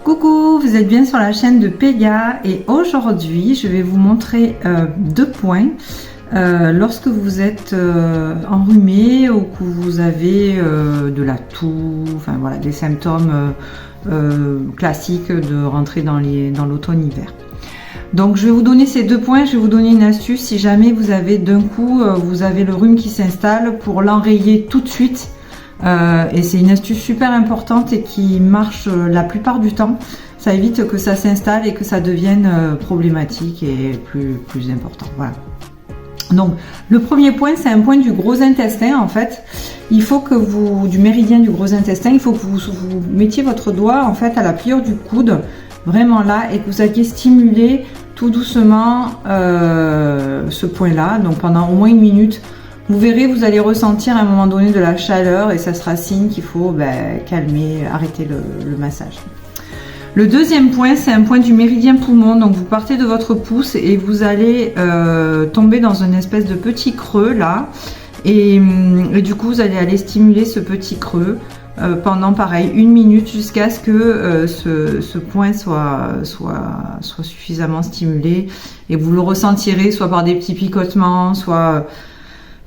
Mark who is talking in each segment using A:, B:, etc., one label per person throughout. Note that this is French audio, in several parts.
A: Coucou, vous êtes bien sur la chaîne de Pega et aujourd'hui je vais vous montrer 2 points lorsque vous êtes enrhumé ou que vous avez de la toux, enfin voilà, des symptômes classiques de rentrer dans l'automne-hiver. Donc je vais vous donner ces 2 points, je vais vous donner une astuce si jamais vous avez d'un coup vous avez le rhume qui s'installe pour l'enrayer tout de suite. Et c'est une astuce super importante et qui marche la plupart du temps. Ça évite que ça s'installe et que ça devienne problématique et plus important. Voilà. Donc le premier point, c'est un point du gros intestin en fait. Il faut que du méridien du gros intestin, il faut que vous mettiez votre doigt en fait à la pliure du coude, vraiment là, et que vous alliez stimuler tout doucement ce point-là. Donc pendant au moins 1 minute. Vous verrez, vous allez ressentir à un moment donné de la chaleur et ça sera signe qu'il faut calmer, arrêter le massage. Le deuxième point, c'est un point du méridien poumon. Donc vous partez de votre pouce et vous allez tomber dans une espèce de petit creux là. Et du coup, vous allez aller stimuler ce petit creux pendant pareil 1 minute jusqu'à ce que ce point soit suffisamment stimulé. Et vous le ressentirez soit par des petits picotements, soit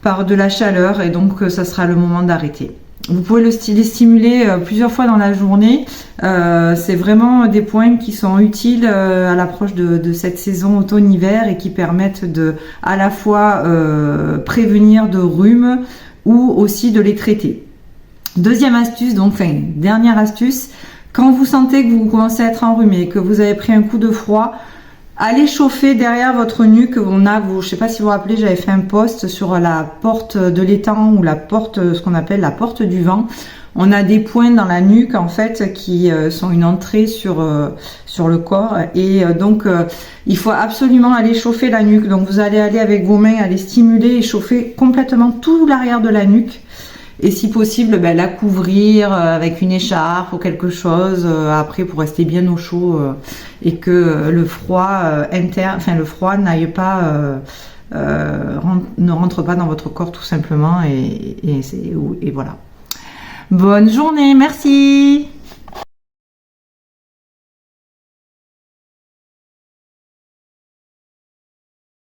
A: par de la chaleur, et donc ça sera le moment d'arrêter. Vous pouvez les stimuler plusieurs fois dans la journée. C'est vraiment des points qui sont utiles à l'approche de cette saison automne-hiver et qui permettent de à la fois prévenir de rhume ou aussi de les traiter. Deuxième astuce, dernière astuce, quand vous sentez que vous commencez à être enrhumé, que vous avez pris un coup de froid, allez chauffer derrière votre nuque. Je sais pas si vous vous rappelez, j'avais fait un post sur la porte de l'étang ou la porte, ce qu'on appelle la porte du vent. On a des points dans la nuque en fait qui sont une entrée sur le corps et donc il faut absolument aller chauffer la nuque. Donc vous allez aller avec vos mains, aller stimuler et chauffer complètement tout l'arrière de la nuque. Et si possible, la couvrir avec une écharpe ou quelque chose après pour rester bien au chaud et que le froid le froid n'aille pas, ne rentre pas dans votre corps tout simplement et voilà. Bonne journée, merci.